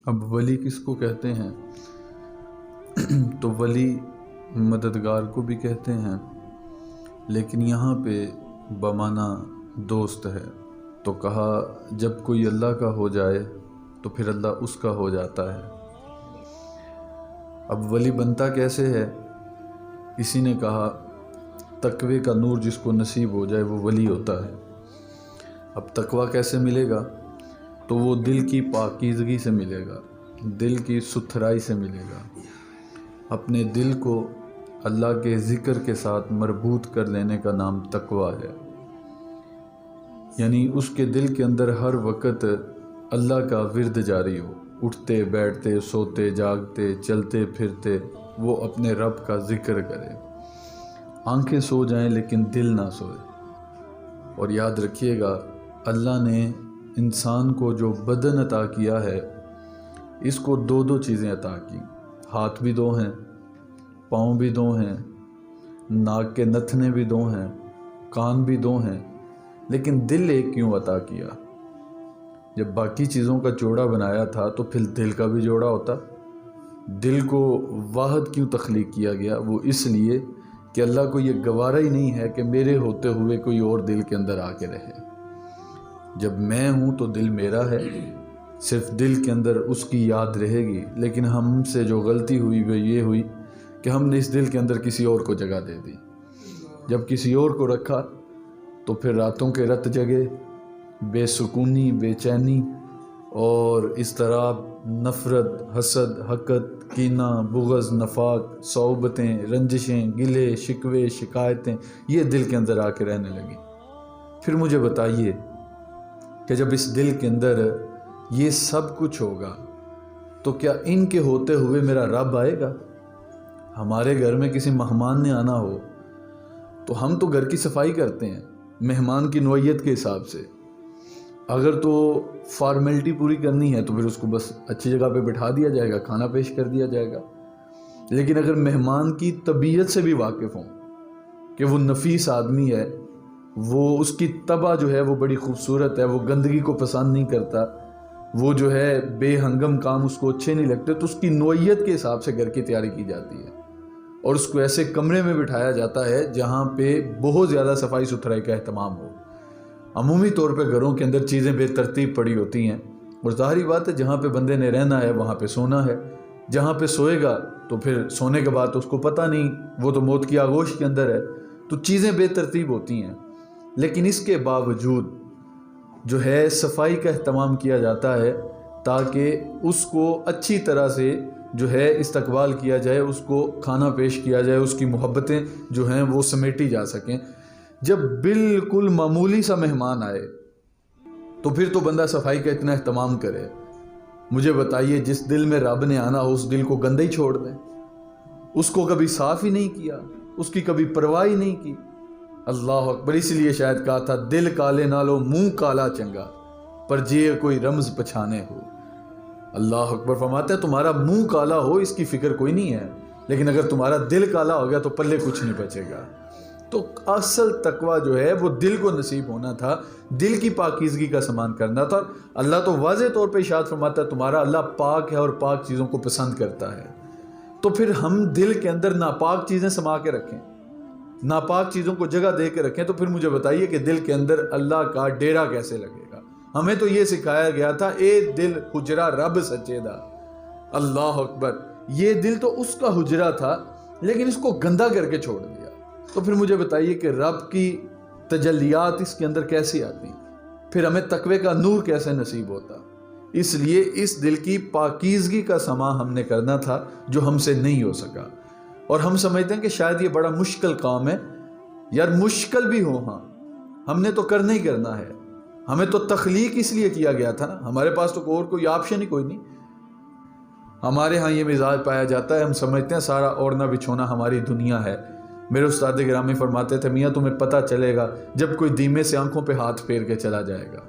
اب ولی کس کو کہتے ہیں؟ تو ولی مددگار کو بھی کہتے ہیں، لیکن یہاں پہ بمعنی دوست ہے۔ تو کہا جب کوئی اللہ کا ہو جائے تو پھر اللہ اس کا ہو جاتا ہے۔ اب ولی بنتا کیسے ہے؟ کسی نے کہا تقوی کا نور جس کو نصیب ہو جائے وہ ولی ہوتا ہے۔ اب تقوی کیسے ملے گا؟ تو وہ دل کی پاکیزگی سے ملے گا، دل کی ستھرائی سے ملے گا۔ اپنے دل کو اللہ کے ذکر کے ساتھ مربوط کر لینے کا نام تقوی ہے، یعنی اس کے دل کے اندر ہر وقت اللہ کا ورد جاری ہو، اٹھتے بیٹھتے سوتے جاگتے چلتے پھرتے وہ اپنے رب کا ذکر کرے۔ آنکھیں سو جائیں لیکن دل نہ سوئے۔ اور یاد رکھیے گا، اللہ نے انسان کو جو بدن عطا کیا ہے اس کو دو چیزیں عطا کی، ہاتھ بھی دو ہیں، پاؤں بھی دو ہیں، ناک کے نتھنے بھی دو ہیں، کان بھی دو ہیں، لیکن دل ایک کیوں عطا کیا؟ جب باقی چیزوں کا جوڑا بنایا تھا تو پھر دل کا بھی جوڑا ہوتا۔ دل کو واحد کیوں تخلیق کیا گیا؟ وہ اس لیے کہ اللہ کو یہ گوارا ہی نہیں ہے کہ میرے ہوتے ہوئے کوئی اور دل کے اندر آ کے رہے۔ جب میں ہوں تو دل میرا ہے، صرف دل کے اندر اس کی یاد رہے گی، لیکن ہم سے جو غلطی ہوئی وہ یہ ہوئی کہ ہم نے اس دل کے اندر کسی اور کو جگہ دے دی۔ جب کسی اور کو رکھا تو پھر راتوں کے رت جگے، بے سکونی، بے چینی اور اضطراب، نفرت، حسد، حقد، کینہ، بغض، نفاق، صعوبتیں، رنجشیں، گلے، شکوے، شکایتیں یہ دل کے اندر آ کے رہنے لگی۔ پھر مجھے بتائیے کہ جب اس دل کے اندر یہ سب کچھ ہوگا تو کیا ان کے ہوتے ہوئے میرا رب آئے گا؟ ہمارے گھر میں کسی مہمان نے آنا ہو تو ہم تو گھر کی صفائی کرتے ہیں مہمان کی نوعیت کے حساب سے۔ اگر تو فارمیلٹی پوری کرنی ہے تو پھر اس کو بس اچھی جگہ پہ بٹھا دیا جائے گا، کھانا پیش کر دیا جائے گا۔ لیکن اگر مہمان کی طبیعت سے بھی واقف ہوں کہ وہ نفیس آدمی ہے، وہ اس کی طبع جو ہے وہ بڑی خوبصورت ہے، وہ گندگی کو پسند نہیں کرتا، وہ جو ہے بے ہنگم کام اس کو اچھے نہیں لگتے، تو اس کی نوعیت کے حساب سے گھر کی تیاری کی جاتی ہے اور اس کو ایسے کمرے میں بٹھایا جاتا ہے جہاں پہ بہت زیادہ صفائی ستھرائی کا اہتمام ہو۔ عمومی طور پہ گھروں کے اندر چیزیں بے ترتیب پڑی ہوتی ہیں، اور ظاہری بات ہے جہاں پہ بندے نے رہنا ہے وہاں پہ سونا ہے، جہاں پہ سوئے گا تو پھر سونے کے بعد اس کو پتہ نہیں، وہ تو موت کی آغوش کے اندر ہے، تو چیزیں بے ترتیب ہوتی ہیں۔ لیکن اس کے باوجود جو ہے صفائی کا اہتمام کیا جاتا ہے تاکہ اس کو اچھی طرح سے جو ہے استقبال کیا جائے، اس کو کھانا پیش کیا جائے، اس کی محبتیں جو ہیں وہ سمیٹی جا سکیں۔ جب بالکل معمولی سا مہمان آئے تو پھر تو بندہ صفائی کا اتنا اہتمام کرے۔ مجھے بتائیے جس دل میں رب نے آنا ہو اس دل کو گندہ ہی چھوڑ دیں، اس کو کبھی صاف ہی نہیں کیا، اس کی کبھی پرواہ ہی نہیں کی۔ اللہ اکبر! اس لیے شاید کہا تھا دل کالے نالو منہ کالا چنگا، پر جے کوئی رمز پچھانے ہو۔ اللہ اکبر! فرماتے ہیں تمہارا منہ کالا ہو اس کی فکر کوئی نہیں ہے، لیکن اگر تمہارا دل کالا ہو گیا تو پلے کچھ نہیں بچے گا۔ تو اصل تقویٰ جو ہے وہ دل کو نصیب ہونا تھا، دل کی پاکیزگی کا سامان کرنا تھا۔ اللہ تو واضح طور پہ ارشاد فرماتا ہے تمہارا اللہ پاک ہے اور پاک چیزوں کو پسند کرتا ہے۔ تو پھر ہم دل کے اندر ناپاک چیزیں سما کے رکھیں، ناپاک چیزوں کو جگہ دے کے رکھیں، تو پھر مجھے بتائیے کہ دل کے اندر اللہ کا ڈیرا کیسے لگے گا؟ ہمیں تو یہ سکھایا گیا تھا اے دل حجرہ رب سچے دا۔ اللہ اکبر! یہ دل تو اس کا حجرہ تھا لیکن اس کو گندا کر کے چھوڑ دیا۔ تو پھر مجھے بتائیے کہ رب کی تجلیات اس کے اندر کیسے آتی، پھر ہمیں تقوی کا نور کیسے نصیب ہوتا؟ اس لیے اس دل کی پاکیزگی کا سما ہم نے کرنا تھا جو ہم سے نہیں ہو سکا۔ اور ہم سمجھتے ہیں کہ شاید یہ بڑا مشکل کام ہے۔ یار مشکل بھی ہو، ہاں ہم نے تو کرنا ہی کرنا ہے۔ ہمیں تو تخلیق اس لیے کیا گیا تھا نا، ہمارے پاس تو اور کوئی آپشن ہی کوئی نہیں۔ ہمارے ہاں یہ مزاج پایا جاتا ہے، ہم سمجھتے ہیں سارا اوڑھنا بچھونا ہماری دنیا ہے۔ میرے استاد گرامی فرماتے تھے میاں تمہیں پتہ چلے گا جب کوئی دھیمے سے آنکھوں پہ ہاتھ پھیر کے چلا جائے گا،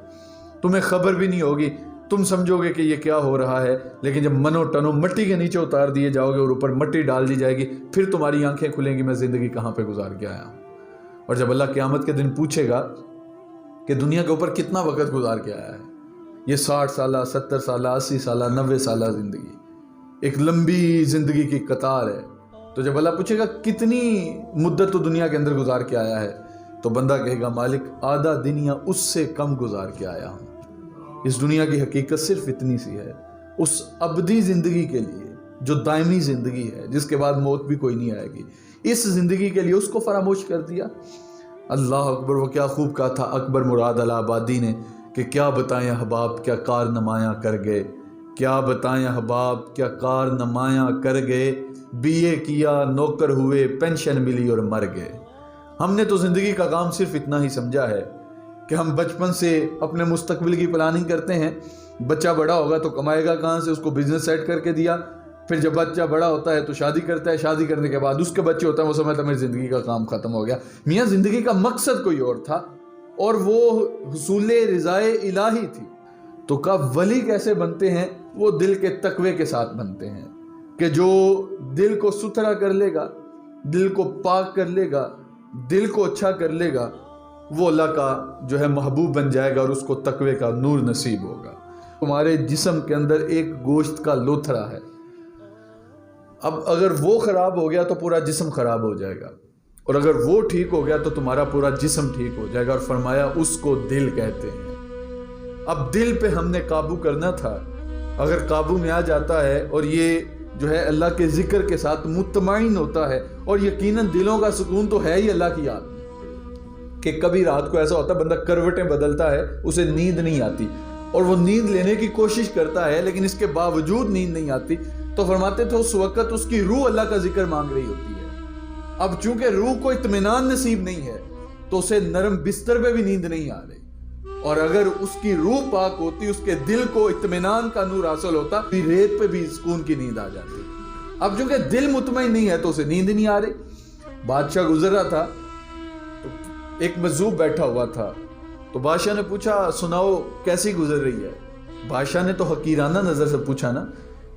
تمہیں خبر بھی نہیں ہوگی، تم سمجھو گے کہ یہ کیا ہو رہا ہے، لیکن جب منو ٹنو مٹی کے نیچے اتار دیے جاؤ گے اور اوپر مٹی ڈال دی جائے گی، پھر تمہاری آنکھیں کھلیں گی میں زندگی کہاں پہ گزار کے آیا ہوں۔ اور جب اللہ قیامت کے دن پوچھے گا کہ دنیا کے اوپر کتنا وقت گزار کے آیا ہے، یہ 60 سالہ 70 سالہ 80 سالہ 90 سالہ زندگی ایک لمبی زندگی کی قطار ہے. تو جب اللہ پوچھے گا کتنی مدت تو دنیا کے اندر گزار کے آیا ہے تو بندہ کہے گا مالک آدھا دن یا اس سے کم گزار کے آیا ہوں. اس دنیا کی حقیقت صرف اتنی سی ہے. اس ابدی زندگی کے لیے جو دائمی زندگی ہے جس کے بعد موت بھی کوئی نہیں آئے گی, اس زندگی کے لیے اس کو فراموش کر دیا. اللہ اکبر. وہ کیا خوب کہا تھا اکبر مراد الہ آبادی نے کہ کیا بتائیں احباب کیا کار نمایاں کر گئے, کیا بتائیں احباب کیا کار نمایاں کر گئے, بی اے کیا نوکر ہوئے پینشن ملی اور مر گئے. ہم نے تو زندگی کا کام صرف اتنا ہی سمجھا ہے کہ ہم بچپن سے اپنے مستقبل کی پلاننگ کرتے ہیں. بچہ بڑا ہوگا تو کمائے گا کہاں سے, اس کو بزنس سیٹ کر کے دیا. پھر جب بچہ بڑا ہوتا ہے تو شادی کرتا ہے, شادی کرنے کے بعد اس کے بچے ہوتا ہے, وہ سمجھتا ہے میری زندگی کا کام ختم ہو گیا. میاں زندگی کا مقصد کوئی اور تھا اور وہ حصول رضائے الہی تھی. تو کہا ولی کیسے بنتے ہیں؟ وہ دل کے تقوی کے ساتھ بنتے ہیں کہ جو دل کو ستھرا کر لے گا, دل کو پاک کر لے گا, دل کو اچھا کر لے گا, وہ اللہ کا جو ہے محبوب بن جائے گا اور اس کو تقوی کا نور نصیب ہوگا. تمہارے جسم کے اندر ایک گوشت کا لوتھڑا ہے, اب اگر وہ خراب ہو گیا تو پورا جسم خراب ہو جائے گا, اور اگر وہ ٹھیک ہو گیا تو تمہارا پورا جسم ٹھیک ہو جائے گا. اور فرمایا اس کو دل کہتے ہیں. اب دل پہ ہم نے قابو کرنا تھا. اگر قابو میں آ جاتا ہے اور یہ جو ہے اللہ کے ذکر کے ساتھ مطمئن ہوتا ہے, اور یقیناً دلوں کا سکون تو ہے ہی اللہ کی یاد میں, کہ کبھی رات کو ایسا ہوتا ہے بندہ کروٹیں بدلتا ہے اسے نیند نہیں آتی, اور وہ نیند لینے کی کوشش کرتا ہے لیکن اس کے باوجود نیند نہیں آتی, تو فرماتے تھے اس وقت اس کی روح اللہ کا ذکر مانگ رہی ہوتی ہے. اب چونکہ روح کو اطمینان نصیب نہیں ہے تو اسے نرم بستر پہ بھی نیند نہیں آ رہی, اور اگر اس کی روح پاک ہوتی, اس کے دل کو اطمینان کا نور حاصل ہوتا, پھر ریت پہ بھی سکون کی نیند آ جاتی. اب چونکہ دل مطمئن نہیں ہے تو اسے نیند نہیں آ رہی. بادشاہ گزر رہا تھا تو ایک مجذوب بیٹھا ہوا تھا, تو بادشاہ نے پوچھا سناؤ کیسی گزر رہی ہے. بادشاہ نے تو حقیرانہ نظر سے پوچھا نا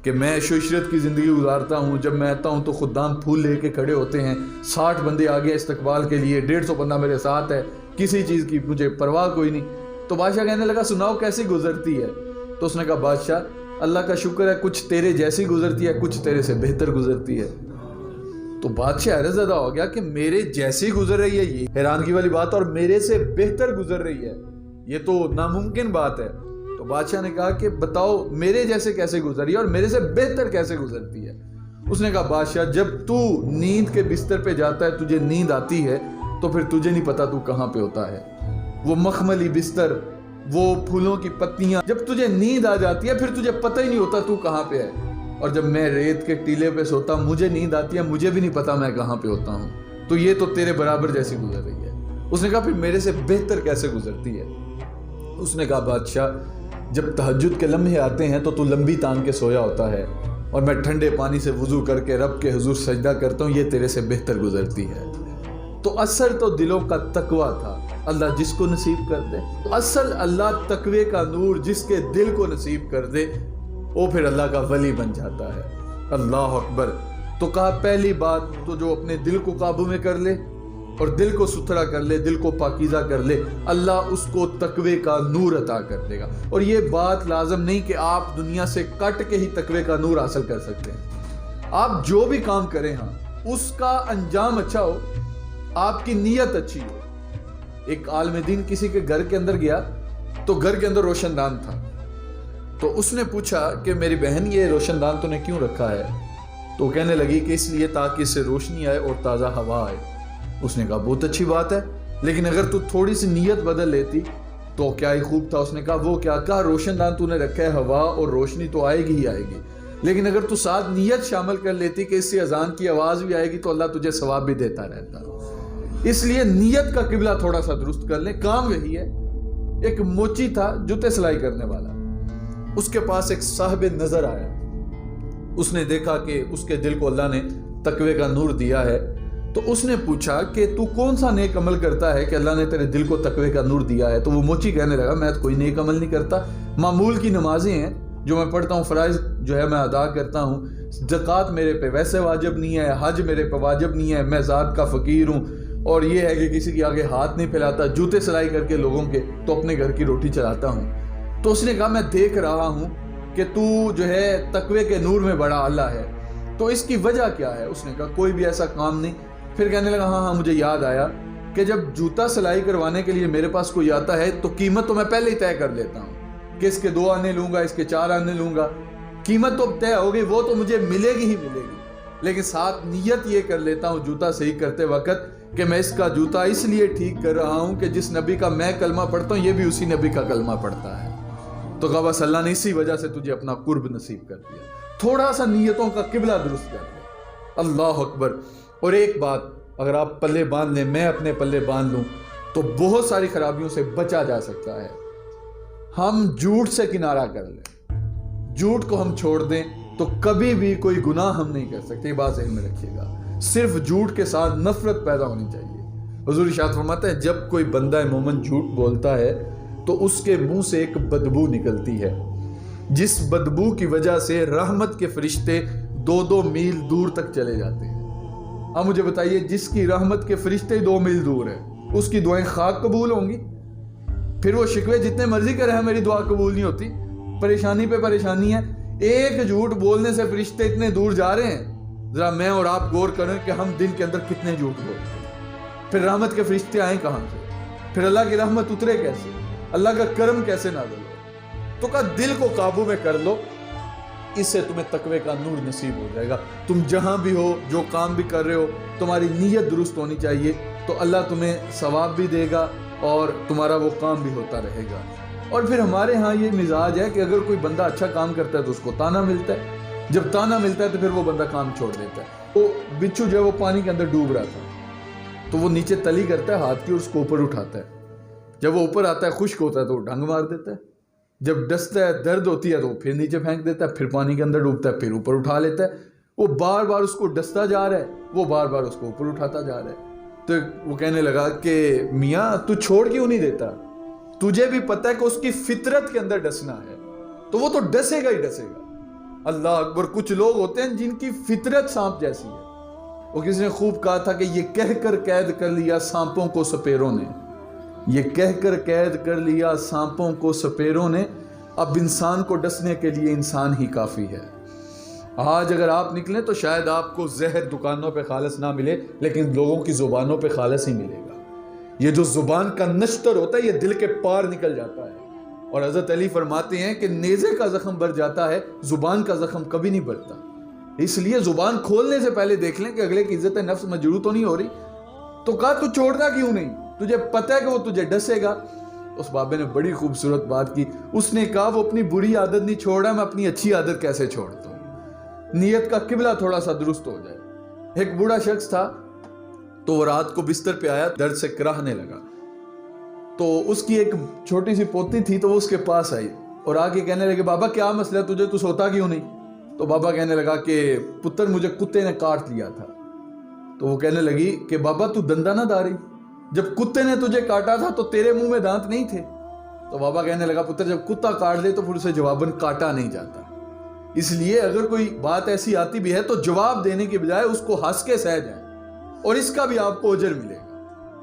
کہ میں عیش و عشرت کی زندگی گزارتا ہوں, جب میں آتا ہوں تو خدام پھول لے کے کھڑے ہوتے ہیں, 60 بندے آگے استقبال کے لیے, 150 بندہ میرے ساتھ ہے, کسی چیز کی مجھے پرواہ کوئی نہیں. تو بادشاہ کہنے لگا سناؤ کیسی گزرتی ہے. تو اس نے کہا بادشاہ اللہ کا شکر ہے, کچھ تیرے جیسی گزرتی ہے, کچھ تیرے سے بہتر گزرتی ہے. تو بادشاہ حیرت زدہ ہو گیا کہ میرے جیسی گزر رہی ہے, یہ حیرانگی والی بات, اور میرے سے بہتر گزر رہی ہے, یہ تو ناممکن بات ہے. تو بادشاہ نے کہا کہ بتاؤ میرے جیسے کیسے گزری ہے اور میرے سے بہتر کیسے گزرتی ہے. اس نے کہا بادشاہ جب تو نیند کے بستر پہ جاتا ہے, تجھے نیند آتی ہے, تو پھر تجھے نہیں پتا تو کہاں پہ ہوتا ہے. وہ مخملی بستر, وہ پھولوں کی پتیاں, جب تجھے نیند آ جاتی ہے پھر تجھے پتہ ہی نہیں ہوتا تو کہاں پہ ہے. اور جب میں ریت کے ٹیلے پہ سوتا ہوں, مجھے نیند آتی ہے, مجھے بھی نہیں پتا میں کہاں پہ ہوتا ہوں. تو یہ تو تیرے برابر جیسی گزر رہی ہے. اس نے کہا پھر میرے سے بہتر کیسے گزرتی ہے. اس نے کہا بادشاہ جب تہجد کے لمحے آتے ہیں تو لمبی تان کے سویا ہوتا ہے, اور میں ٹھنڈے پانی سے وضو کر کے رب کے حضور سجدہ کرتا ہوں, یہ تیرے سے بہتر گزرتی ہے. تو اثر تو دلوں کا تقوی تھا, اللہ جس کو نصیب کر دے. اصل اللہ تقوی کا نور جس کے دل کو نصیب کر دے وہ پھر اللہ کا ولی بن جاتا ہے. اللہ اکبر. تو کہا پہلی بات تو جو اپنے دل کو قابو میں کر لے اور دل کو ستھرا کر لے, دل کو پاکیزہ کر لے, اللہ اس کو تقوی کا نور عطا کر دے گا. اور یہ بات لازم نہیں کہ آپ دنیا سے کٹ کے ہی تقوی کا نور حاصل کر سکتے ہیں. آپ جو بھی کام کریں ہاں اس کا انجام اچھا ہو, آپ کی نیت اچھی ہو. ایک عالم دین کسی کے گھر کے اندر گیا تو گھر کے اندر روشن دان تھا. تو اس نے پوچھا کہ میری بہن یہ روشن دان تو نے کیوں رکھا ہے؟ تو کہنے لگی کہ اس لیے تاکہ اس سے روشنی آئے اور تازہ ہوا آئے. اس نے کہا بہت اچھی بات ہے, لیکن اگر تو تھوڑی سی نیت بدل لیتی تو کیا ہی خوب تھا. اس نے کہا وہ کیا؟ کہا روشن دان تو نے رکھا ہے, ہوا اور روشنی تو آئے گی ہی آئے گی, لیکن اگر تو ساتھ نیت شامل کر لیتی کہ اس سے اذان کی آواز بھی آئے گی تو اللہ تجھے ثواب بھی دیتا رہتا. اس لیے نیت کا قبلہ تھوڑا سا درست کر لیں. کام وہی ہے. ایک موچی تھا جوتے سلائی کرنے والا, اس کے پاس ایک صاحب نظر آیا. اس نے دیکھا کہ اس کے دل کو اللہ نے تقوی کا نور دیا ہے, تو اس نے پوچھا کہ تو کون سا نیک عمل کرتا ہے کہ اللہ نے تیرے دل کو تقوی کا نور دیا ہے؟ تو وہ موچی کہنے لگا میں تو کوئی نیک عمل نہیں کرتا, معمول کی نمازیں ہیں جو میں پڑھتا ہوں, فرائض جو ہے میں ادا کرتا ہوں, زکوٰۃ میرے پہ ویسے واجب نہیں ہے, حج میرے پہ واجب نہیں ہے, میں ذات کا فقیر ہوں, اور یہ ہے کہ کسی کے آگے ہاتھ نہیں پھیلاتا, جوتے سلائی کر کے لوگوں کے تو اپنے گھر کی روٹی چلاتا ہوں. تو اس نے کہا میں دیکھ رہا ہوں کہ تو جو ہے تقوی کے نور میں بڑا اعلیٰ ہے، تو اس کی وجہ کیا ہے؟ اس نے کہا کوئی بھی ایسا کام نہیں۔ پھر کہنے لگا ہاں مجھے یاد آیا کہ جب جوتا سلائی کروانے کے لیے میرے پاس کوئی آتا ہے تو قیمت تو میں پہلے ہی طے کر لیتا ہوں کہ اس کے 2 آنے لوں گا، اس کے 4 آنے لوں گا، قیمت تو طے ہو گئی، وہ تو مجھے ملے گی ہی ملے گی، لیکن ساتھ نیت یہ کر لیتا ہوں جوتا صحیح کرتے وقت کہ میں اس کا جوتا اس لیے ٹھیک کر رہا ہوں کہ جس نبی کا میں کلمہ پڑھتا ہوں یہ بھی اسی نبی کا کلمہ پڑھتا ہے۔ تو کہا بس اللہ نے اسی وجہ سے تجھے اپنا قرب نصیب کر دیا، تھوڑا سا نیتوں کا قبلہ درست کر دیا۔ اللہ اکبر۔ اور ایک بات اگر آپ پلے باندھ لیں، میں اپنے پلے باندھ لوں، تو بہت ساری خرابیوں سے بچا جا سکتا ہے۔ ہم جھوٹ سے کنارہ کر لیں، جھوٹ کو ہم چھوڑ دیں تو کبھی بھی کوئی گناہ ہم نہیں کر سکتے، یہ بات ذہن میں رکھیے گا۔ صرف جھوٹ کے ساتھ نفرت پیدا ہونی چاہیے۔ حضور ارشاد فرماتے ہیں جب کوئی بندہ مومن جھوٹ بولتا ہے تو اس کے منہ سے ایک بدبو نکلتی ہے، جس بدبو کی وجہ سے رحمت کے فرشتے 2 میل دور تک چلے جاتے ہیں۔ اب مجھے بتائیے جس کی رحمت کے فرشتے 2 میل دور ہیں، اس کی دعائیں خاک قبول ہوں گی؟ پھر وہ شکوے جتنے مرضی کرے ہیں میری دعا قبول نہیں ہوتی، پریشانی پہ پریشانی ہے۔ ایک جھوٹ بولنے سے فرشتے اتنے دور جا رہے ہیں، ذرا میں اور آپ غور کریں کہ ہم دن کے اندر کتنے جھوٹ بولتے ہیں۔ پھر رحمت کے فرشتے آئیں کہاں سے؟ پھر اللہ کی رحمت اترے کیسے؟ اللہ کا کرم کیسے نازل ہو؟ تو کہا دل کو قابو میں کر لو، اس سے تمہیں تقوی کا نور نصیب ہو جائے گا۔ تم جہاں بھی ہو، جو کام بھی کر رہے ہو، تمہاری نیت درست ہونی چاہیے، تو اللہ تمہیں ثواب بھی دے گا اور تمہارا وہ کام بھی ہوتا رہے گا۔ اور پھر ہمارے ہاں یہ مزاج ہے کہ اگر کوئی بندہ اچھا کام کرتا ہے تو اس کو تانا ملتا ہے، جب تانا ملتا ہے تو پھر وہ بندہ کام چھوڑ دیتا ہے۔ وہ بچھو جو ہے وہ پانی کے اندر ڈوب رہا تھا، تو وہ نیچے تلی کرتا ہے ہاتھ کی اور اس کو اوپر اٹھاتا ہے، جب وہ اوپر آتا ہے خشک ہوتا ہے تو وہ ڈھنگ مار دیتا ہے، جب ڈستا ہے درد ہوتی ہے تو وہ پھر نیچے پھینک دیتا ہے، پھر پانی کے اندر ڈوبتا ہے، پھر اوپر اٹھا لیتا ہے۔ وہ بار بار اس کو ڈستا جا رہا ہے، وہ بار بار اس کو اوپر اٹھاتا جا رہا ہے۔ تو وہ کہنے لگا کہ میاں تو چھوڑ کیوں نہیں دیتا؟ تجھے بھی پتہ ہے کہ اس کی فطرت کے اندر ڈسنا ہے، تو وہ تو ڈسے گا ہی ڈسے گا۔ اللہ اکبر۔ کچھ لوگ ہوتے ہیں جن کی فطرت سانپ جیسی ہے۔ وہ کسی نے خوب کہا تھا کہ یہ کہہ کر قید کر لیا سانپوں کو سپیروں نے، یہ کہہ کر قید کر لیا سانپوں کو سپیروں نے، اب انسان کو ڈسنے کے لیے انسان ہی کافی ہے۔ آج اگر آپ نکلیں تو شاید آپ کو زہر دکانوں پہ خالص نہ ملے، لیکن لوگوں کی زبانوں پہ خالص ہی ملے گا۔ یہ جو زبان کا نشتر ہوتا ہے یہ دل کے پار نکل جاتا ہے، اور حضرت علی فرماتے ہیں کہ نیزے کا زخم بھر جاتا ہے، زبان کا زخم کبھی نہیں بھرتا۔ اس لیے زبان کھولنے سے پہلے دیکھ لیں کہ اگلے کی عزت نفس مجروح تو نہیں ہو رہی۔ تو کہا تو چھوڑنا کیوں نہیں؟ تجھے پتہ ہے کہ وہ تجھے ڈسے گا۔ اس بابے نے بڑی خوبصورت بات کی، اس نے کہا وہ اپنی بری عادت نہیں چھوڑ رہا، میں اپنی اچھی عادت کیسے چھوڑتا ہوں؟ نیت کا قبلہ تھوڑا سا درست ہو جائے۔ ایک بوڑھا شخص تھا، تو وہ رات کو بستر پہ آیا، درد سے کراہنے لگا، تو اس کی ایک چھوٹی سی پوتی تھی، تو وہ اس کے پاس آئی اور آ کے کہنے لگے بابا کیا مسئلہ ہے تجھے، تو سوتا کیوں نہیں؟ تو بابا کہنے لگا کہ پتر مجھے کتے نے کاٹ لیا تھا۔ تو وہ کہنے لگی کہ بابا تو دندہ نہ داری، جب کتے نے تجھے کاٹا تھا تو تیرے منہ میں دانت نہیں تھے؟ تو بابا کہنے لگا پتر جب کتا کاٹ دے تو پھر اسے جواباً کاٹا نہیں جاتا، اس لیے اگر کوئی بات ایسی آتی بھی ہے تو جواب دینے کے بجائے اس کو ہنس کے سہ جائیں، اور اس کا بھی آپ کو اجر ملے گا۔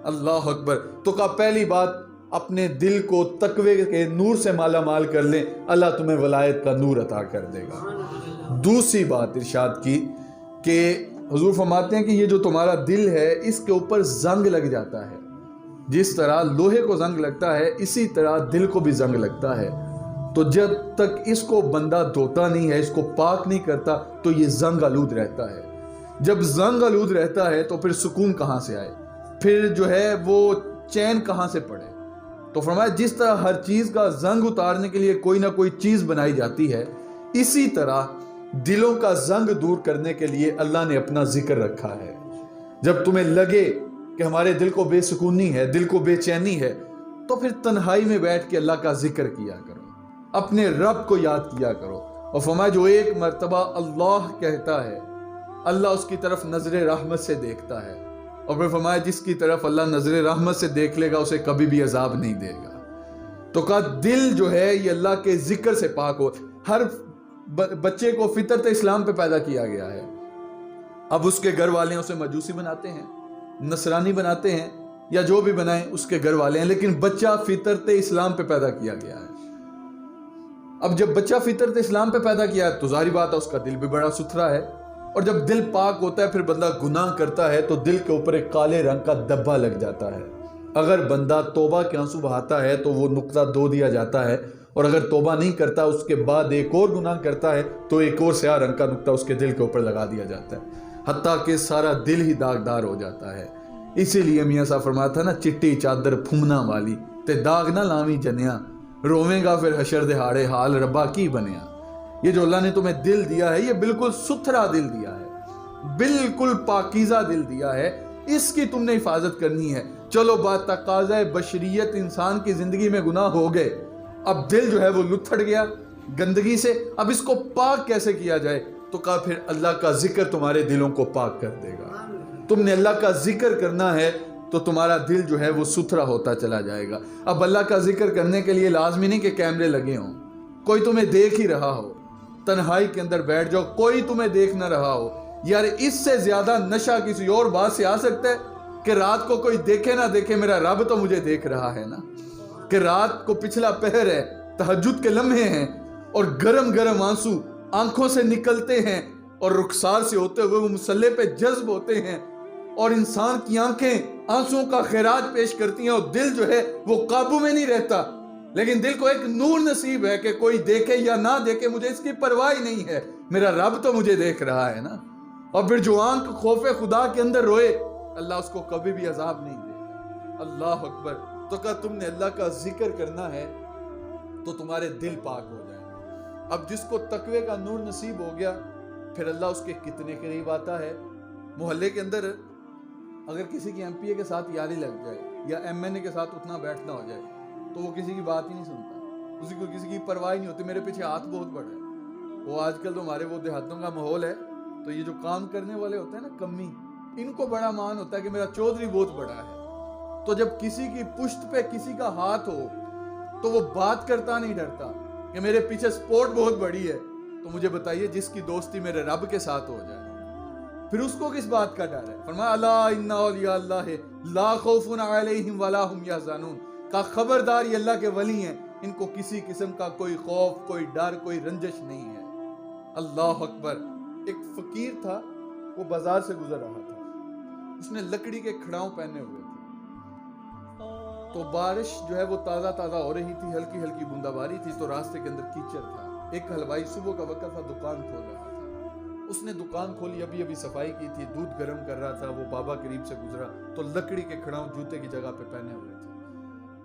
اللہ اکبر۔ تو کہا پہلی بات اپنے دل کو تقوی کے نور سے مالا مال کر لیں، اللہ تمہیں ولایت کا نور عطا کر دے گا۔ دوسری بات ارشاد کی کہ حضور فرماتے ہیں کہ یہ جو تمہارا دل ہے اس کے اوپر زنگ لگ جاتا ہے، جس طرح لوہے کو زنگ لگتا ہے اسی طرح دل کو بھی زنگ لگتا ہے، تو جب تک اس کو بندہ دھوتا نہیں ہے، اس کو پاک نہیں کرتا، تو یہ زنگ آلود رہتا ہے۔ جب زنگ آلود رہتا ہے تو پھر سکون کہاں سے آئے، پھر جو ہے وہ چین کہاں سے پڑے؟ تو فرمایا جس طرح ہر چیز کا زنگ اتارنے کے لیے کوئی نہ کوئی چیز بنائی جاتی ہے، اسی طرح دلوں کا زنگ دور کرنے کے لیے اللہ نے اپنا ذکر رکھا ہے۔ جب تمہیں لگے کہ ہمارے دل کو بے سکونی ہے، دل کو بے چینی ہے، تو پھر تنہائی میں بیٹھ کے اللہ کا ذکر کیا کرو، اپنے رب کو یاد کیا کرو۔ اور فرمایا جو ایک مرتبہ اللہ کہتا ہے اللہ اس کی طرف نظر رحمت سے دیکھتا ہے، اور پھر فرمایا جس کی طرف اللہ نظر رحمت سے دیکھ لے گا اسے کبھی بھی عذاب نہیں دے گا۔ تو کہا دل جو ہے یہ اللہ کے ذکر سے پاک ہو۔ ہر بچے کو فطرت اسلام پہ پیدا کیا گیا ہے، اب اس کے گھر والے اسے مجوسی بناتے ہیں، نصرانی بناتے ہیں، یا جو بھی بنائیں اس کے گھر والے ہیں، لیکن بچہ فطرت اسلام پہ پیدا کیا گیا ہے۔ اب جب بچہ فطرت اسلام پہ پیدا کیا ہے تو ظاہری بات ہے اس کا دل بھی بڑا ستھرا ہے، اور جب دل پاک ہوتا ہے پھر بندہ گناہ کرتا ہے تو دل کے اوپر ایک کالے رنگ کا دبا لگ جاتا ہے۔ اگر بندہ توبہ کے آنسو بہاتا ہے تو وہ نقطہ دھو دیا جاتا ہے، اور اگر توبہ نہیں کرتا اس کے بعد ایک اور گناہ کرتا ہے تو ایک اور سیاہ رنگ کا نقطہ اس کے دل کے اوپر لگا دیا جاتا ہے، حتیٰ کہ سارا دل ہی داغدار ہو جاتا ہے۔ اسی لیے میاں صاحب فرمایا تھا نا، چٹی چادر پھومنا والی تے داغ نہ لاویں جنیا، روویں گا پھر حشر دہاڑے حال ربا کی بنیا۔ یہ جو اللہ نے تمہیں دل دیا ہے یہ بالکل ستھرا دل دیا ہے، بالکل پاکیزہ دل دیا ہے، اس کی تم نے حفاظت کرنی ہے۔ چلو بات تقاضۂ بشریت، انسان کی زندگی میں گناہ ہو گئے، اب دل جو ہے وہ لتھڑ گیا گندگی سے، اب اس کو پاک کیسے کیا جائے؟ تو کہا پھر اللہ کا ذکر تمہارے دلوں کو پاک کر دے گا۔ تم نے اللہ کا ذکر کرنا ہے تو تمہارا دل جو ہے وہ ستھرا ہوتا چلا جائے گا۔ اب اللہ کا ذکر کرنے کے لیے لازمی نہیں کہ کیمرے لگے ہوں، کوئی تمہیں دیکھ ہی رہا ہو، تنہائی کے اندر بیٹھ جاؤ، کوئی تمہیں دیکھ نہ رہا ہو۔ یار اس سے زیادہ نشہ کسی اور بات سے آ سکتا ہے کہ رات کو کوئی دیکھے نہ دیکھے میرا رب تو مجھے دیکھ رہا ہے نا، کہ رات کو پچھلا پہر ہے، تہجد کے لمحے ہیں، اور گرم گرم آنسو آنکھوں سے نکلتے ہیں اور رخسار سے ہوتے ہوئے وہ مصلے پہ جذب ہوتے ہیں، اور انسان کی آنکھیں آنسوں کا خراج پیش کرتی ہیں، اور دل جو ہے وہ قابو میں نہیں رہتا، لیکن دل کو ایک نور نصیب ہے کہ کوئی دیکھے یا نہ دیکھے مجھے اس کی پرواہ ہی نہیں ہے، میرا رب تو مجھے دیکھ رہا ہے نا۔ اور پھر جو آنکھ خوف خدا کے اندر روئے اللہ اس کو کبھی بھی عذاب نہیں دے گا۔ اللہ اکبر۔ تو کہا تم نے اللہ کا ذکر کرنا ہے تو تمہارے دل پاک ہو جائیں گے۔ اب جس کو تقوی کا نور نصیب ہو گیا پھر اللہ اس کے کتنے قریب آتا ہے۔ محلے کے اندر اگر کسی کی ایم پی اے کے ساتھ یاری لگ جائے یا ایم این اے کے ساتھ اٹھنا بیٹھنا ہو جائے تو وہ کسی کی بات ہی نہیں سنتا، اسی کو کسی کی پرواہ نہیں ہوتی، میرے پیچھے ہاتھ بہت بڑا ہے۔ وہ آج کل تو ہمارے وہ دیہاتوں کا ماحول ہے تو یہ جو کام کرنے والے ہوتے ہیں نا کمی، ان کو بڑا مان ہوتا ہے کہ میرا چودھری بہت بڑا ہے، تو جب کسی کی پشت پہ کسی کا ہاتھ ہو تو وہ بات کرتا نہیں ڈرتا کہ میرے پیچھے سپورٹ بہت بڑی ہے۔ تو مجھے بتائیے جس کی دوستی میرے رب کے ساتھ ہو جائے پھر اس کو کس بات کا ڈر ہے؟ فرمایا الا ان اولیاء اللہ لا خوف علیہم ولا هم یحزنون، کا خبردار یہ اللہ کے ولی ہیں، ان کو کسی قسم کا کوئی خوف، کوئی ڈر، کوئی رنجش نہیں ہے۔ اللہ اکبر۔ ایک فقیر تھا، وہ بازار سے گزر رہا تھا، اس نے لکڑی کے کھڑاؤں پہنے ہوئے تھے، تو بارش جو ہے وہ تازہ تازہ ہو رہی تھی، ہلکی ہلکی بوندا باری تھی، تو راستے کے اندر کیچڑ تھا۔ ایک حلوائی صبح کا وقت تھا، دکان کھول رہا تھا، اس نے دکان کھولی، ابھی صفائی کی تھی، دودھ گرم کر رہا تھا، وہ بابا قریب سے گزرا تو لکڑی کے کھڑاؤں جوتے کی جگہ پہ پہنے ہوئے تھے،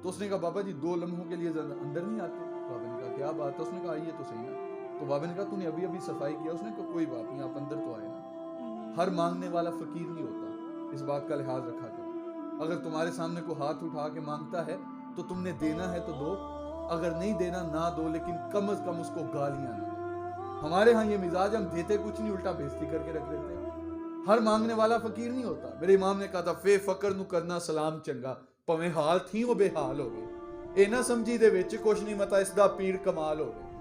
تو اس نے کہا بابا جی 2 لمحوں کے لیے اندر نہیں آتے؟ بابا نے کہا کیا بات ہے؟ اس نے کہا آئیے تو صحیح نا۔ تو بابا نے کہا تو نے ابھی صفائی کیا؟ اس نے کہا کوئی بات نہیں، آپ اندر تو آئے نا۔ ہر مانگنے والا فقیر نہیں ہوتا، اس بات کا لحاظ رکھا کرو۔ اگر تمہارے سامنے کوئی ہاتھ اٹھا کے مانگتا ہے تو تم نے دینا ہے تو دو، اگر نہیں دینا نہ دو، لیکن کم از کم اس کو گالیاں نہ دو۔ ہمارے ہاں یہ مزاج، ہم دیتے کچھ نہیں، الٹا بےزتی کر کے رکھ دیتے ہیں۔ ہر مانگنے والا فقیر نہیں ہوتا۔ میرے امام نے کہا تھا فے فقر نو کرنا سلام چنگا، پویں حال تھی وہ بے حال ہو گئے، اے نہ سمجھی دے وچ کچھ نہیں متا اس دا پیر کمال ہو گئے۔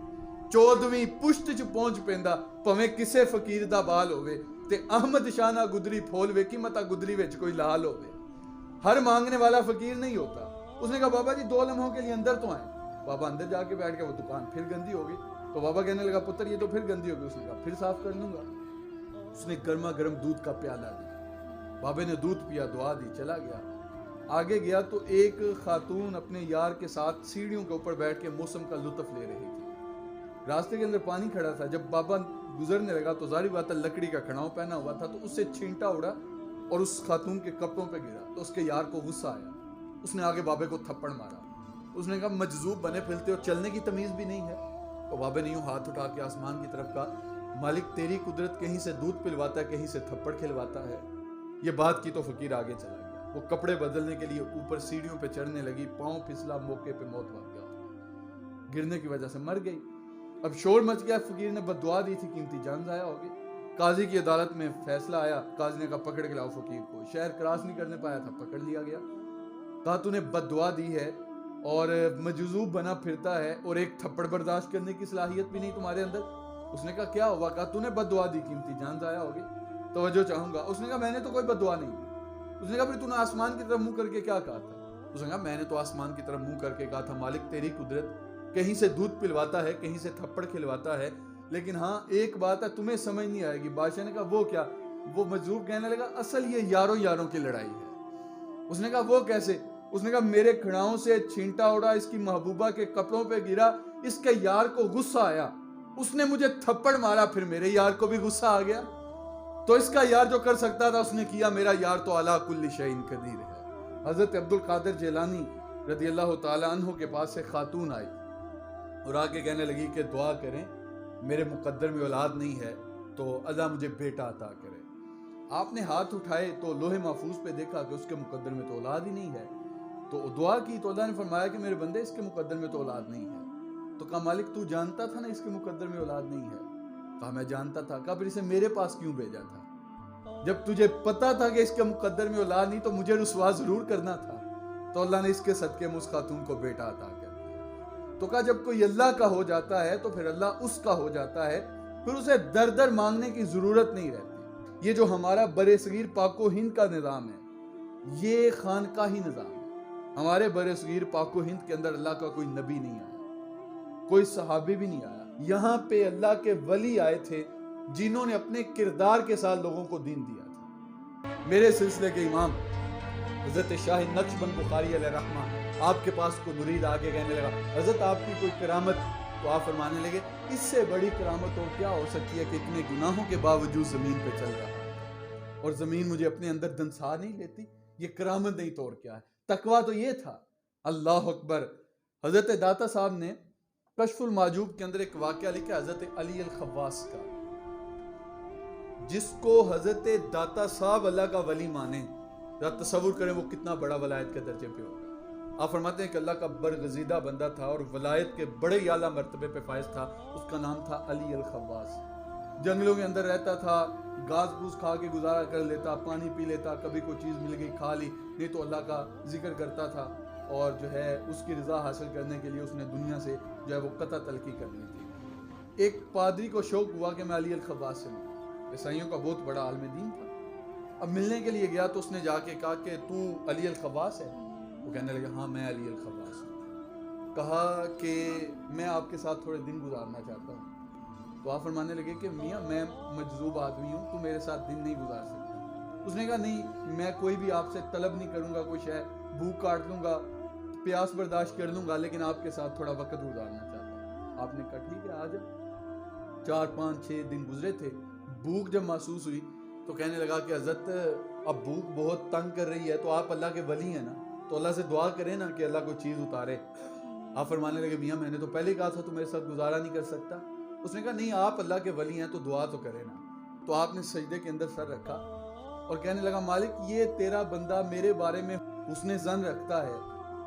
14ویں پشت چ پہنچ پیندا پویں کسے فقیر دا بال ہوئے، تے احمد شانہ گدری پھول ویکھی متا گدری وچ کوئی لال ہوئے۔ ہر مانگنے والا فقیر نہیں ہوتا۔ اس نے کہا بابا جی 2 لمحوں کے لیے اندر تو آئیں۔ بابا اندر جا کے بیٹھ کے وہ دکان پھر گندی ہو گئی، تو بابا کہنے لگا پتر یہ تو پھر گندی ہو گئی۔ اس نے کہا پھر صاف کر لوں گا۔ اس نے گرما گرم دودھ کا پیالہ دیا، بابے نے دودھ پیا، دعا دی، چلا گیا۔ آگے گیا تو ایک خاتون اپنے یار کے ساتھ سیڑھیوں کے اوپر بیٹھ کے موسم کا لطف لے رہی تھی۔ راستے کے اندر پانی کھڑا تھا، جب بابا گزرنے لگا تو ظاہر بات ہے لکڑی کا کھڑاؤں پہنا ہوا تھا، تو اس سے چھینٹا اڑا اور اس خاتون کے کپڑوں پہ گرا، تو اس کے یار کو غصہ آیا، اس نے آگے بابے کو تھپڑ مارا۔ اس نے کہا مجذوب بنے پھرتے ہو، چلنے کی تمیز بھی نہیں ہے؟ تو بابے نے یوں ہاتھ اٹھا کے آسمان کی طرف کہا مالک تیری قدرت کہیں سے دودھ پلواتا ہے، کہیں سے تھپڑ کھلواتا ہے۔ یہ بات کی تو فقیر آگے چلا گیا، وہ کپڑے بدلنے کے لیے اوپر سیڑھیوں پہ چڑھنے لگی، پاؤں پھسلا، موقع پہ موت واقع ہو گئی، گرنے کی وجہ سے مر گئی۔ اب شور مچ گیا، فقیر نے بد دعا دی تھی، قیمتی جان ضائع ہو گئی۔ قاضی کی عدالت میں فیصلہ آیا، قاضی نے کہا پکڑ کے لاؤ فقیر کو، شہر کراس نہیں کرنے پایا تھا، پکڑ لیا گیا۔ کہا تو نے بد دعا دی ہے اور مجذوب بنا پھرتا ہے اور ایک تھپڑ برداشت کرنے کی صلاحیت بھی نہیں تمہارے اندر۔ اس نے کہا کیا ہوا؟ کہا تو نے بد دعا دی، قیمتی جان ضائع ہو گئی، توجہ چاہوں گا۔ اس نے کہا میں نے تو کوئی بد دعا نہیں دی۔ اس نے کہا پھر تو نے آسمان کی طرف منہ کر کے کیا کہا تھا؟ اس نے کہا میں نے تو آسمان کی طرف منہ کر کے کہا تھا مالک تیری قدرت کہیں سے دودھ پلواتا ہے، کہیں سے تھپڑ کھلواتا ہے، لیکن ہاں ایک بات ہے تمہیں سمجھ نہیں آئے گی۔ بادشاہ نے کہا وہ کیا؟ وہ مجذوب کہنے لگا اصل یہ یاروں یاروں کی لڑائی ہے۔ اس نے کہا وہ کیسے؟ اس نے کہا میرے کھڑاؤں سے چھینٹا اڑا، اس کی محبوبہ کے کپڑوں پہ گرا، اس کے یار کو غصہ آیا، اس نے مجھے تھپڑ مارا، پھر میرے یار کو بھی غصہ آ گیا، تو اس کا یار جو کر سکتا تھا اس نے کیا، میرا یار تو علی کل شیء قدیر ہے۔ حضرت عبد القادر جیلانی رضی اللہ تعالی عنہ کے پاس سے خاتون آئی اور آ کے کہنے لگی کہ دعا کریں، میرے مقدر میں اولاد نہیں ہے تو اللہ مجھے بیٹا عطا کرے۔ آپ نے ہاتھ اٹھائے تو لوح محفوظ پہ دیکھا کہ اس کے مقدر میں تو اولاد ہی نہیں ہے، تو دعا کی تو اللہ نے فرمایا کہ میرے بندے اس کے مقدر میں تو اولاد نہیں ہے۔ تو کہا مالک تو جانتا تھا نا اس کے مقدر میں اولاد نہیں ہے؟ کہا میں جانتا تھا۔ کہا پھر اسے میرے پاس کیوں بھیجا تھا؟ جب تجھے پتا تھا کہ اس کے مقدر میں اولاد نہیں تو مجھے رسوا ضرور کرنا تھا، تو اللہ نے اس کے صدقے میں اس خاتون کو بیٹا عطا کر دیا۔ تو کہا جب کوئی اللہ کا ہو جاتا ہے تو پھر اللہ اس کا ہو جاتا ہے، پھر اسے در در مانگنے کی ضرورت نہیں رہتی۔ یہ جو ہمارا بر صغیر پاک و ہند کا نظام ہے، یہ خانقاہی نظام ہے۔ ہمارے بر صغیر پاک و ہند کے اندر اللہ کا کوئی نبی نہیں آیا، کوئی صحابی بھی نہیں آیا، یہاں پہ اللہ کے ولی آئے تھے جنہوں نے اپنے کردار کے ساتھ لوگوں کو دین دیا تھا۔ میرے سلسلے کے امام حضرت شاہ نقشبند بخاری علیہ رحمہ، آپ کے پاس کوئی مرید آگے کہنے لگا حضرت آپ کی کوئی کرامت، تو آپ فرمانے لگے اس سے بڑی کرامت اور کیا ہو سکتی ہے کہ اتنے گناہوں کے باوجود زمین پہ چل رہا ہے اور زمین مجھے اپنے اندر دنسا نہیں لیتی، یہ کرامت نہیں تو اور کیا ہے؟ تقویٰ تو یہ تھا۔ اللہ اکبر۔ حضرت داتا صاحب نے کشف المعجوب کے اندر ایک واقعہ لکھا حضرت علی الخواص کا، جس کو حضرت داتا صاحب اللہ کا ولی مانے، ذرا تصور کریں وہ کتنا بڑا ولایت کے درجے پہ ہوگا۔ آپ فرماتے ہیں کہ اللہ کا برگزیدہ بندہ تھا اور ولایت کے بڑے اعلیٰ مرتبے پہ فائز تھا، اس کا نام تھا علی الخواص۔ جنگلوں کے اندر رہتا تھا، گھاس پھوس کھا کے گزارا کر لیتا، پانی پی لیتا، کبھی کوئی چیز مل گئی کھا لی، نہیں تو اللہ کا ذکر کرتا تھا، اور جو ہے اس کی رضا حاصل کرنے کے لیے اس نے دنیا سے جو ہے وہ قطع تلقی کرنی تھی۔ ایک پادری کو شوق ہوا کہ میں علی الخواص سے ملوں، عیسائیوں کا بہت بڑا عالم دین تھا۔ اب ملنے کے لیے گیا تو اس نے جا کے کہا کہ تو علی الخواص ہے؟ وہ کہنے لگا ہاں میں علی الخواص ہوں۔ کہا کہ میں آپ کے ساتھ تھوڑے دن گزارنا چاہتا ہوں۔ تو آپ فرمانے لگے کہ میاں میں مجذوب آدمی ہوں، تو میرے ساتھ دن نہیں گزار سکتا۔ اس نے کہا نہیں، میں کوئی بھی آپ سے طلب نہیں کروں گا، کوئی شے بھوک کاٹ لوں گا، پیاس برداشت کر لوں گا، لیکن آپ کے ساتھ تھوڑا وقت گزارنا چاہتا ہوں۔ آپ نے کہا ٹھیک ہے آ جاؤ۔ 4-5-6 دن گزرے تھے، بھوک جب محسوس ہوئی تو کہنے لگا کہ حضرت اب بھوک بہت تنگ کر رہی ہے، تو آپ اللہ کے ولی ہیں نا، تو اللہ سے دعا کریں نا کہ اللہ کوئی چیز اتارے۔ آپ فرمانے لگے میاں میں نے تو پہلے کہا تھا تو میرے ساتھ گزارا نہیں کر سکتا۔ اس نے کہا نہیں آپ اللہ کے ولی ہیں تو دعا تو کرے نا۔ تو آپ نے سجدے کے اندر سر رکھا اور کہنے لگا مالک یہ تیرا بندہ میرے بارے میں حسن ظن رکھتا ہے،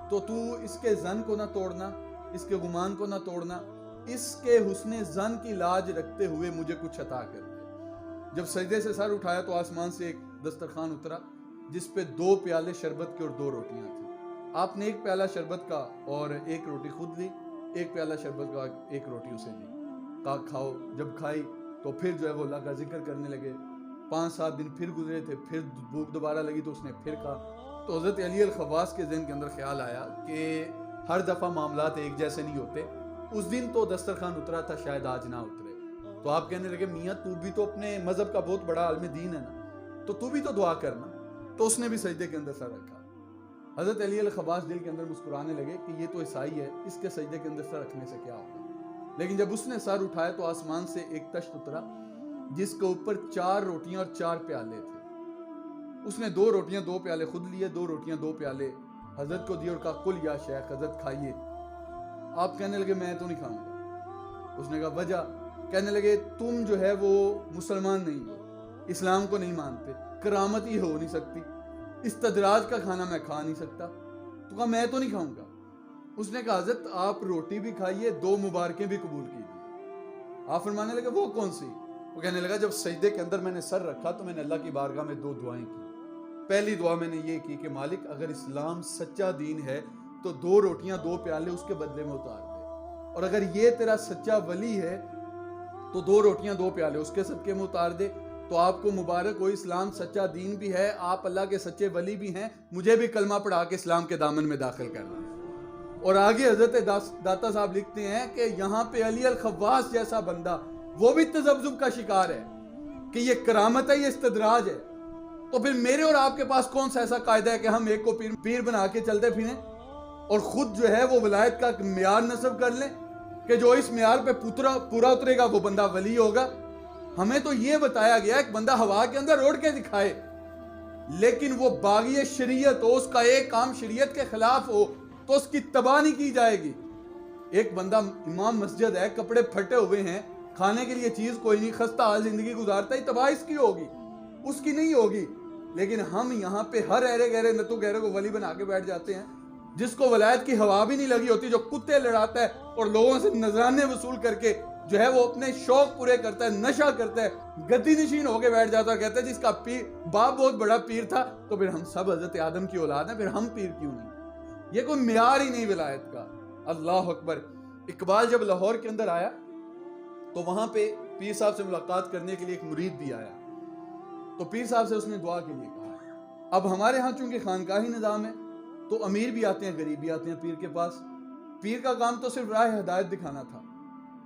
تو اس کے ظن کو نہ توڑنا، اس کے گمان کو نہ توڑنا، اس کے حسن ظن کی لاج رکھتے ہوئے مجھے کچھ عطا کر دے۔ جب سجدے سے سر اٹھایا تو آسمان سے ایک دسترخوان اترا جس پہ 2 پیالے شربت کے اور 2 روٹیاں تھیں۔ آپ نے 1 پیالہ شربت کا اور 1 روٹی خود لی، 1 پیالہ شربت کا 1 روٹی اسے دی، کہا کھاؤ۔ جب کھائی تو پھر جو ہے وہ اللہ کا ذکر کرنے لگے۔ 5-7 دن پھر گزرے تھے، پھر بھوک دوبارہ لگی تو اس نے پھر کہا۔ تو حضرت علی الخواص کے ذہن کے اندر خیال آیا کہ ہر دفعہ معاملات ایک جیسے نہیں ہوتے، اس دن تو دسترخوان اترا تھا، شاید آج نہ اترے۔ تو آپ کہنے لگے میاں تو بھی تو اپنے مذہب کا بہت بڑا عالم دین ہے نا، تو بھی تو دعا کرنا۔ تو اس نے بھی سجدے کے اندر سر رکھا۔ حضرت علی الخواص دل کے اندر مسکرانے لگے کہ یہ تو عیسائی ہے، اس کے سجدے کے اندر سر رکھنے سے کیا ہوگا۔ لیکن جب اس نے سر اٹھایا تو آسمان سے ایک تشت اترا جس کے اوپر 4 روٹیاں اور 4 پیالے تھے۔ اس نے 2 روٹیاں 2 پیالے خود لیے، 2 روٹیاں 2 پیالے حضرت کو دی اور کہا کل یا شیخ، حضرت کھائیے۔ آپ کہنے لگے میں تو نہیں کھاؤں گا۔ اس نے کہا وجہ؟ کہنے لگے تم جو ہے وہ مسلمان نہیں ہو، اسلام کو نہیں مانتے، کرامت ہی ہو نہیں سکتی، استدراج کا کھانا میں کھا نہیں سکتا۔ تو کہا میں تو نہیں کھاؤں گا۔ اس نے کہا حضرت آپ روٹی بھی کھائیے، 2 مبارکیں بھی قبول کیجیے۔ آپ فرمانے لگے وہ کون سی؟ وہ کہنے لگا جب سجدے کے اندر میں نے سر رکھا تو میں نے اللہ کی بارگاہ میں 2 دعائیں کی۔ پہلی دعا میں نے یہ کی کہ مالک اگر اسلام سچا دین ہے تو 2 روٹیاں 2 پیالے اس کے بدلے میں اتار دے، اور اگر یہ تیرا سچا ولی ہے تو 2 روٹیاں 2 پیالے اس کے صدقے میں اتار دے۔ تو آپ کو مبارک ہو، اسلام سچا دین بھی ہے، آپ اللہ کے سچے ولی بھی ہیں، مجھے بھی کلمہ پڑھا کے اسلام کے دامن میں داخل کرنا ہے۔ اور آگے حضرت داتا صاحب لکھتے ہیں کہ یہاں پہ علی الخواص جیسا بندہ وہ بھی تذبذب کا شکار ہے کہ یہ کرامت ہے، یہ استدراج ہے، تو پھر میرے اور آپ کے پاس کون سا ایسا قاعدہ ہے کہ ہم ایک کو پیر بنا کے چلتے پھریں اور خود جو ہے وہ ولایت کا معیار نصب کر لیں کہ جو اس معیار پہ پورا اترے گا وہ بندہ ولی ہوگا؟ ہمیں تو یہ بتایا گیا ایک بندہ ہوا کے اندر روڑ کے دکھائے، لیکن وہ باغی شریعت ہو، اس کا ایک کام شریعت کے خلاف ہو تو اس کی تباہ نہیں کی جائے گی۔ ایک بندہ امام مسجد ہے، کپڑے پھٹے ہوئے ہیں، کھانے کے لیے چیز کوئی نہیں، خستہ حال زندگی گزارتا ہی، تباہ اس کی ہوگی، اس کی نہیں ہوگی۔ لیکن ہم یہاں پہ ہر ایرے گہرے نتو گہرے کو ولی بنا کے بیٹھ جاتے ہیں، جس کو ولایت کی ہوا بھی نہیں لگی ہوتی، جو کتے لڑاتا ہے اور لوگوں سے نذرانے وصول کر کے جو ہے وہ اپنے شوق پورے کرتا ہے، نشہ کرتا ہے، گدی نشین ہو کے بیٹھ جاتا ہے، کہتا ہے جس کا باپ بہت بڑا پیر تھا تو پھر ہم سب حضرت آدم کی اولاد ہیں، پھر ہم پیر کیوں نہیں؟ یہ کوئی معیار ہی نہیں ولایت کا۔ اللہ اکبر۔ اقبال جب لاہور کے اندر آیا تو وہاں پہ پیر صاحب سے ملاقات کرنے کے لیے ایک مرید بھی آیا، تو پیر صاحب سے اس نے دعا کے لیے کہا۔ اب ہمارے ہاں چونکہ خانقاہی نظام ہے تو امیر بھی آتے ہیں، غریب بھی آتے ہیں پیر کے پاس۔ پیر کا کام تو صرف راہ ہدایت دکھانا تھا۔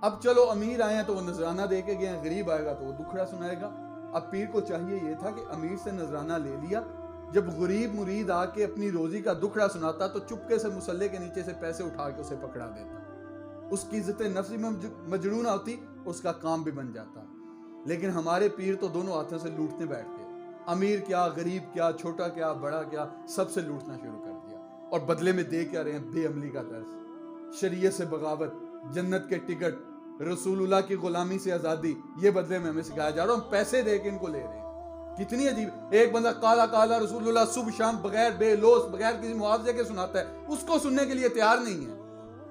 اب چلو امیر آئے ہیں تو وہ نذرانہ دے کے گئے ہیں، غریب آئے گا تو وہ دکھڑا سنائے گا۔ اب پیر کو چاہیے یہ تھا کہ امیر سے نذرانہ لے لیا، جب غریب مرید آ کے اپنی روزی کا دکھڑا سناتا تو چپکے سے مصلے کے نیچے سے پیسے اٹھا کے اسے پکڑا دیتا، اس کی عزت نفس میں مجرونہ ہوتی، اس کا کام بھی بن جاتا۔ لیکن ہمارے پیر تو دونوں ہاتھوں سے لوٹنے بیٹھ گئے، امیر کیا، غریب کیا، چھوٹا کیا، بڑا کیا، سب سے لوٹنا شروع کر دیا۔ اور بدلے میں دے کیا رہے ہیں؟ بے عملی کا درس، شریعت سے بغاوت، جنت کے ٹکٹ، رسول اللہ کی غلامی سے آزادی، یہ بدلے میں ہمیں سکھایا جا رہا ہم پیسے دے کے ان کو لے رہے ہیں۔ کتنی عجیب! ایک بندہ کالا کالا رسول اللہ صبح شام بغیر بے لوس، بغیر کسی معاوضے کے سناتا ہے، اس کو سننے کے لیے تیار نہیں ہے،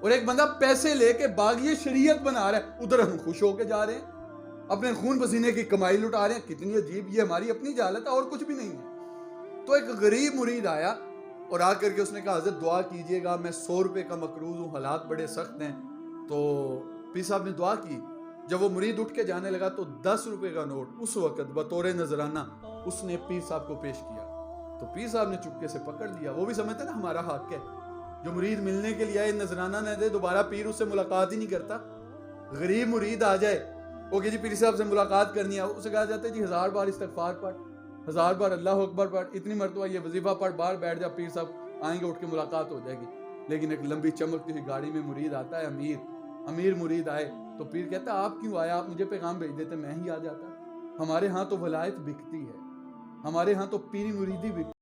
اور ایک بندہ پیسے لے کے باغی شریعت بنا رہا ہے، ادھر ہم خوش ہو کے جا رہے ہیں، اپنے خون پسینے کی کمائی لٹا رہے ہیں۔ کتنی عجیب! یہ ہماری اپنی جہالت ہے اور کچھ بھی نہیں ہے۔ تو ایک غریب مرید آیا اور آ کر کے اس نے کہا حضرت دعا کیجئے گا، میں 100 روپے کا مقروض ہوں، حالات بڑے سخت ہیں۔ تو پیر صاحب نے دعا کی۔ جب وہ مرید اٹھ کے جانے لگا تو 10 روپے کا نوٹ اس وقت بطور نذرانہ اس نے پیر صاحب کو پیش کیا، تو پیر صاحب نے چپکے سے پکڑ لیا۔ وہ بھی سمجھتے نا ہمارا حق ہے، جو مرید ملنے کے لیے آئے نذرانہ نہ دے، دوبارہ پیر اس سے ملاقات ہی نہیں کرتا۔ غریب مرید آ جائے، وہ کہ جی پیر صاحب سے ملاقات کرنی ہے، اسے کہا جاتا ہے جی 1000 بار استغفار پڑھ، 1000 بار اللہ اکبر پڑھ، اتنی مرتبہ یہ وظیفہ پڑھ، باہر بیٹھ جا، پیر صاحب آئیں گے، اٹھ کے ملاقات ہو جائے گی۔ لیکن ایک لمبی چمکتی ہوئی گاڑی میں مرید آتا ہے، امیر مرید آئے تو پیر کہتا ہے آپ کیوں آیا؟ آپ مجھے پیغام بھیج دیتے، میں ہی آ جاتا۔ ہمارے ہاں تو ولایت بکتی ہے، ہمارے ہاں تو پیری مریدی بکتی